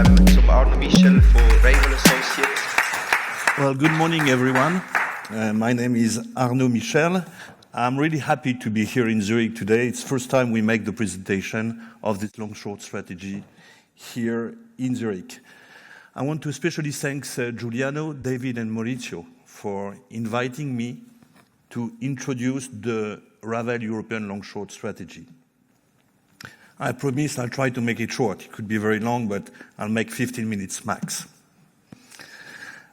zum Arnaud Michel for Ravel Associates. Well, good morning, everyone. My name is Arnaud Michel. I'm really happy to be here in Zurich today. It's the first time we make the presentation of this long-short strategy here in Zurich. I want to especially thank Giuliano, David, and Maurizio for inviting me to introduce the Ravel European long-short strategy. I promise I'll try to make it short. It could be very long, but I'll make 15 minutes max.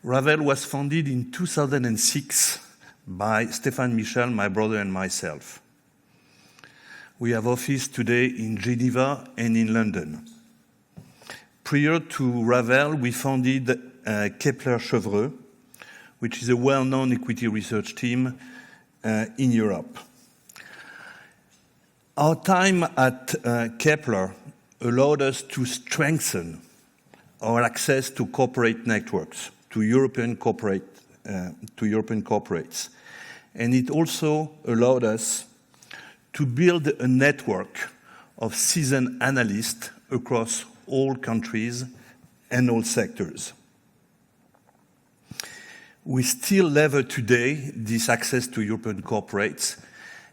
Ravel was founded in 2006 by Stéphane Michel, my brother, and myself. We have office today in Geneva and in London. Prior to Ravel, we founded Kepler Chevreux, which is a well-known equity research team in Europe. Our time at Kepler allowed us to strengthen our access to corporate networks, to European corporates. And it also allowed us to build a network of seasoned analysts across all countries and all sectors. We still leverage today this access to European corporates,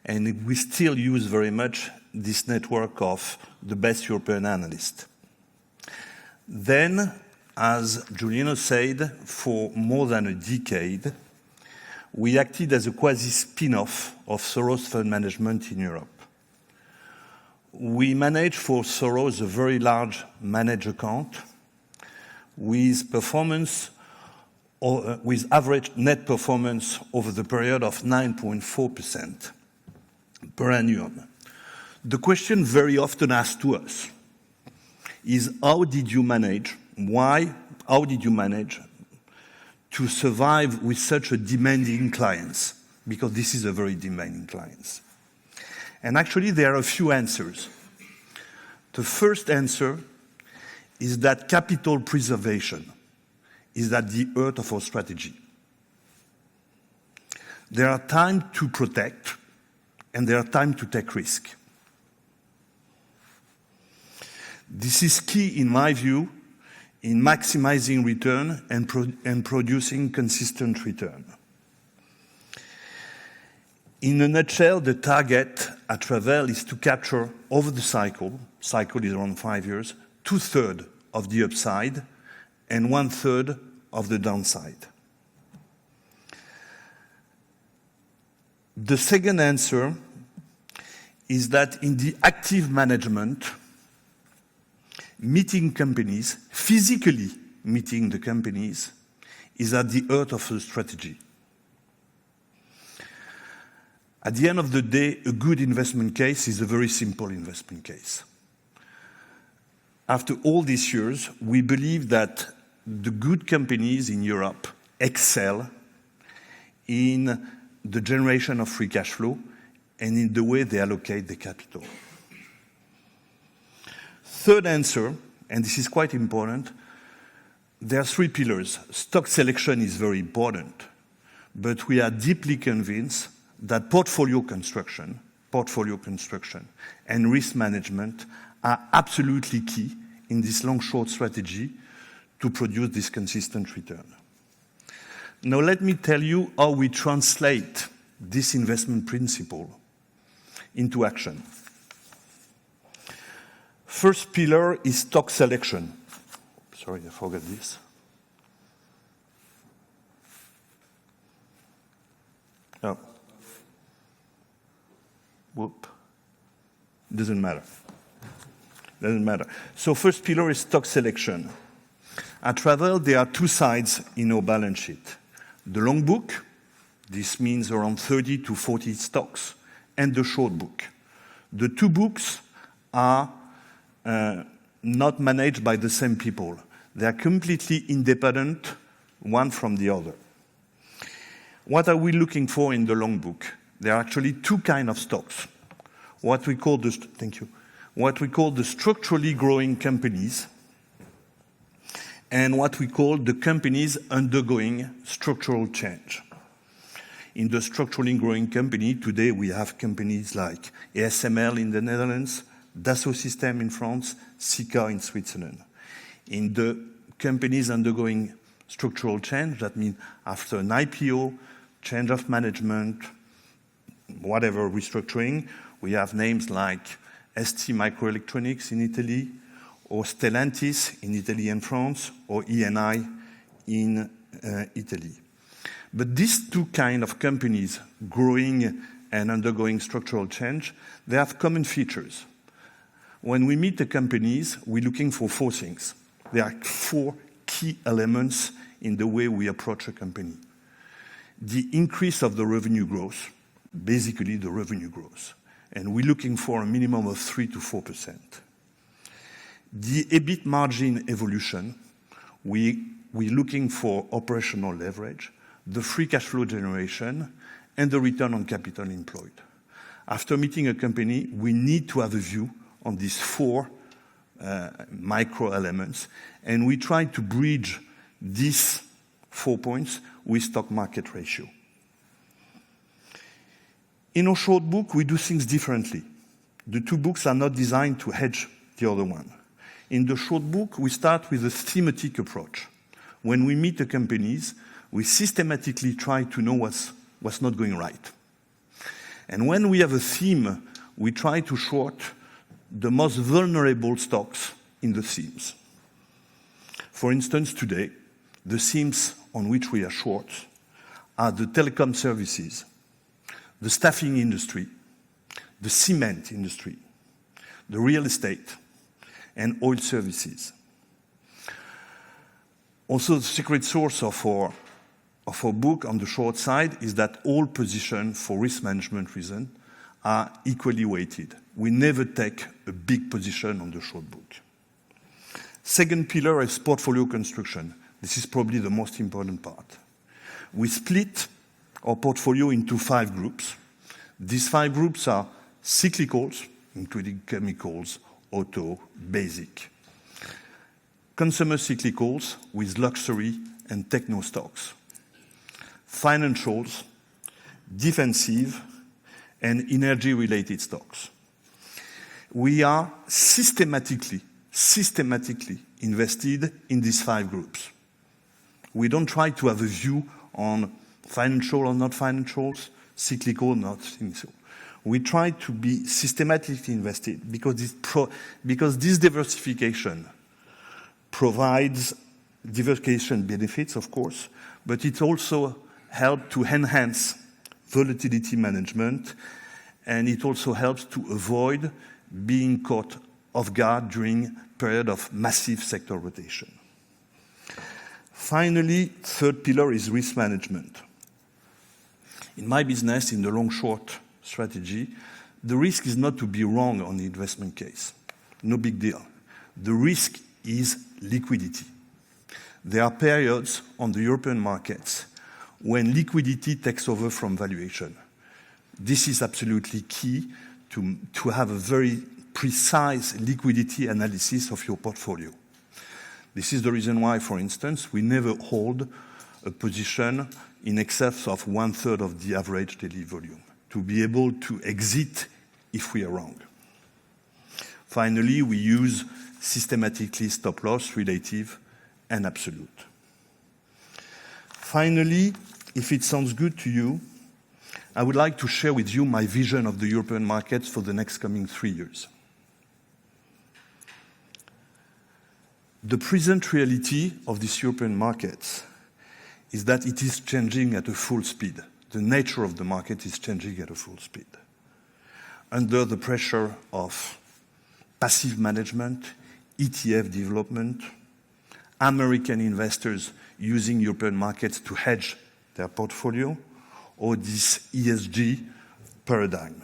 and we still use very much this network of the best European analysts. Then, as Giuliano said, for more than a decade, we acted as a quasi-spin-off of Soros Fund Management in Europe. We managed for Soros a very large managed account with average net performance over the period of 9.4% per annum. The question very often asked to us is, how did you manage to survive with such a demanding clients? Because this is a very demanding clients. And actually, there are a few answers. The first answer is that capital preservation is at the heart of our strategy. There are times to protect, and there are times to take risk. This is key, in my view, in maximizing return and producing consistent return. In a nutshell, the target at Ravel is to capture over the cycle is around 5 years, 2/3 of the upside and 1/3 of the downside. The second answer is that in the active management, meeting companies, physically meeting the companies, is at the heart of the strategy. At the end of the day, a good investment case is a very simple investment case. After all these years, we believe that the good companies in Europe excel in the generation of free cash flow and in the way they allocate the capital. Third answer, and this is quite important, there are 3 pillars. Stock selection is very important, but we are deeply convinced that portfolio construction and risk management are absolutely key in this long-short strategy to produce this consistent return. Now let me tell you how we translate this investment principle into action. First pillar is stock selection. Sorry, I forgot this. Oh. Whoop. Doesn't matter. So first pillar is stock selection. At Ravel, there are 2 sides in our balance sheet. The long book, this means around 30 to 40 stocks, and the short book. The 2 books are not managed by the same people. They are completely independent, one from the other. What are we looking for in the long book? There are actually 2 kinds of stocks. What we call the structurally growing companies, and what we call the companies undergoing structural change. In the structurally growing company, today we have companies like ASML in the Netherlands, Dassault Systèmes in France, Sika in Switzerland. in the companies undergoing structural change. That means after an IPO, change of management, whatever restructuring, we have names like ST Microelectronics in Italy, or Stellantis in Italy and France, or ENI in Italy. But these two kind of companies, growing and undergoing structural change, they have common features. When we meet the companies, we're looking for four things. There are four key elements in the way we approach a company. The increase of the revenue growth, basically the revenue growth. And we're looking for a minimum of 3 to 4%. The EBIT margin evolution, we're looking for operational leverage, the free cash flow generation, and the return on capital employed. After meeting a company, we need to have a view on these four micro elements, and we try to bridge these 4 points with stock market ratio. In our short book, we do things differently. The two books are not designed to hedge the other one. In the short book, we start with a thematic approach. When we meet the companies, we systematically try to know what's not going right. And when we have a theme, we try to short the most vulnerable stocks in the themes. For instance, today, the themes on which we are short are the telecom services, the staffing industry, the cement industry, the real estate, and oil services. Also, the secret source of our book on the short side is that all positions, for risk management reasons, are equally weighted. We never take a big position on the short book. Second pillar is portfolio construction. This is probably the most important part. We split our portfolio into 5 groups. These 5 groups are cyclicals, including chemicals, auto, basic. Consumer cyclicals with luxury and techno stocks. Financials, defensive, and energy-related stocks. We are systematically invested in these 5 groups. We don't try to have a view on financial or not financials, cyclical or not cyclical. We try to be systematically invested because this diversification provides diversification benefits, of course, but it also helps to enhance volatility management, and it also helps to avoid being caught off guard during period of massive sector rotation. Finally, third pillar is risk management. In my business, in the long-short strategy, the risk is not to be wrong on the investment case. No big deal. The risk is liquidity. There are periods on the European markets when liquidity takes over from valuation. This is absolutely key to have a very precise liquidity analysis of your portfolio. This is the reason why, for instance, we never hold a position in excess of 1/3 of the average daily volume, to be able to exit if we are wrong. Finally, we use systematically stop loss, relative, and absolute. Finally, if it sounds good to you, I would like to share with you my vision of the European markets for the next coming 3 years. The present reality of these European markets is that it is changing at a full speed. The nature of the market is changing at a full speed. Under the pressure of passive management, ETF development, American investors using European markets to hedge their portfolio, or this ESG paradigm.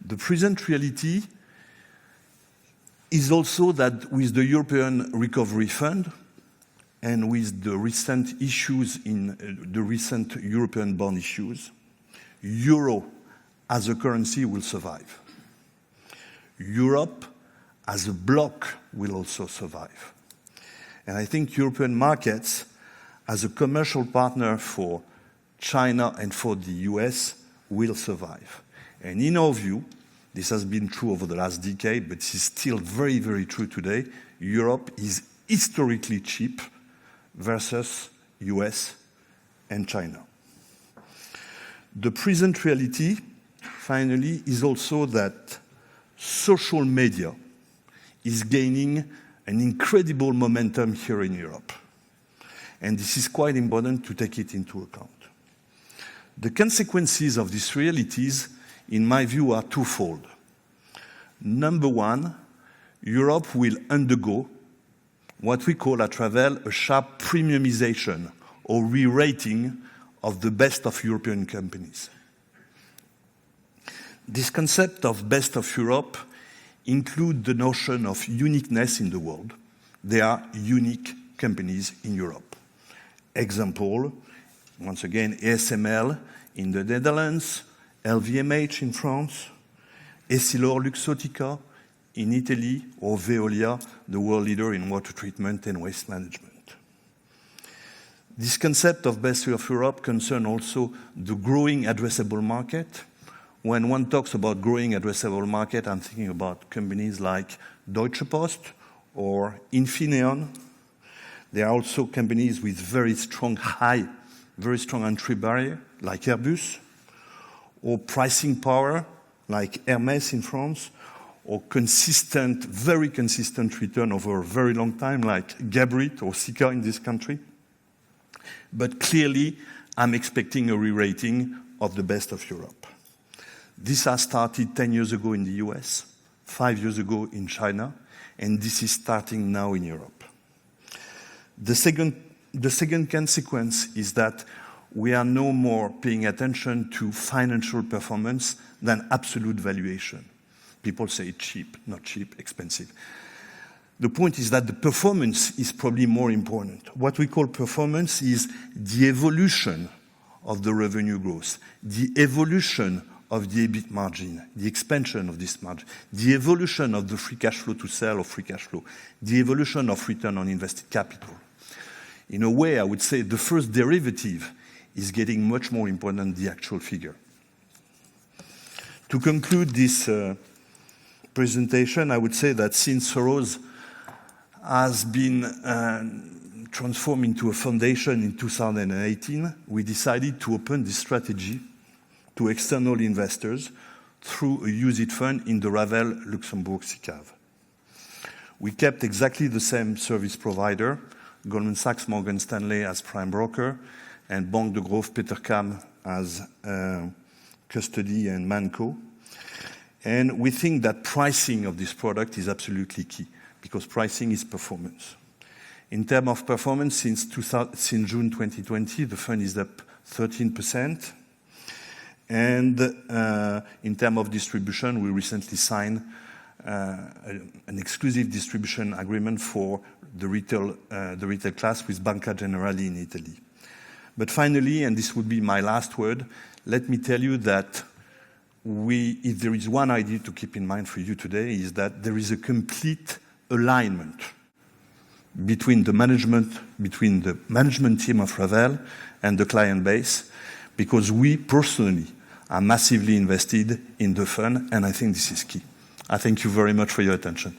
The present reality is also that with the European Recovery Fund and with the recent issues in the recent European bond issues, euro as a currency will survive. Europe as a bloc will also survive. And I think European markets as a commercial partner for China and for the US will survive. And in our view, this has been true over the last decade, but it is still very, very true today. Europe is historically cheap versus US and China. The present reality, finally, is also that social media is gaining an incredible momentum here in Europe. And this is quite important to take it into account. The consequences of these realities, in my view, are twofold. Number one, Europe will undergo what we call at Ravel a sharp premiumization or re-rating of the best of European companies. This concept of best of Europe includes the notion of uniqueness in the world. There are unique companies in Europe. Example, once again, ASML in the Netherlands, LVMH in France, EssilorLuxottica in Italy, or Veolia, the world leader in water treatment and waste management. This concept of best of Europe concerns also the growing addressable market. When one talks about growing addressable market, I'm thinking about companies like Deutsche Post or Infineon. There are also companies with very strong entry barrier, like Airbus, or pricing power, like Hermès in France, or very consistent return over a very long time, like Geberit or Sika in this country. But clearly, I'm expecting a re-rating of the best of Europe. This has started 10 years ago in the US, 5 years ago in China, and this is starting now in Europe. The second consequence is that we are no more paying attention to financial performance than absolute valuation. People say cheap, not cheap, expensive. The point is that the performance is probably more important. What we call performance is the evolution of the revenue growth, the evolution of the EBIT margin, the expansion of this margin, the evolution of the free cash flow to sell or free cash flow, the evolution of return on invested capital. In a way, I would say the first derivative is getting much more important than the actual figure. To conclude this presentation, I would say that since Soros has been transformed into a foundation in 2018, we decided to open this strategy to external investors through a UCITS fund in the Ravel Luxembourg SICAV. We kept exactly the same service provider, Goldman Sachs Morgan Stanley as prime broker, and Banque de Grove Petercam as custody and manco. And we think that pricing of this product is absolutely key, because pricing is performance. In terms of performance, since June 2020, the fund is up 13%. And in terms of distribution, we recently signed an exclusive distribution agreement for the retail class with Banca Generali in Italy. But finally, and this would be my last word, let me tell you that if there is one idea to keep in mind for you today, is that there is a complete alignment between the management team of Ravel and the client base, because we personally are massively invested in the fund, and I think this is key. I thank you very much for your attention.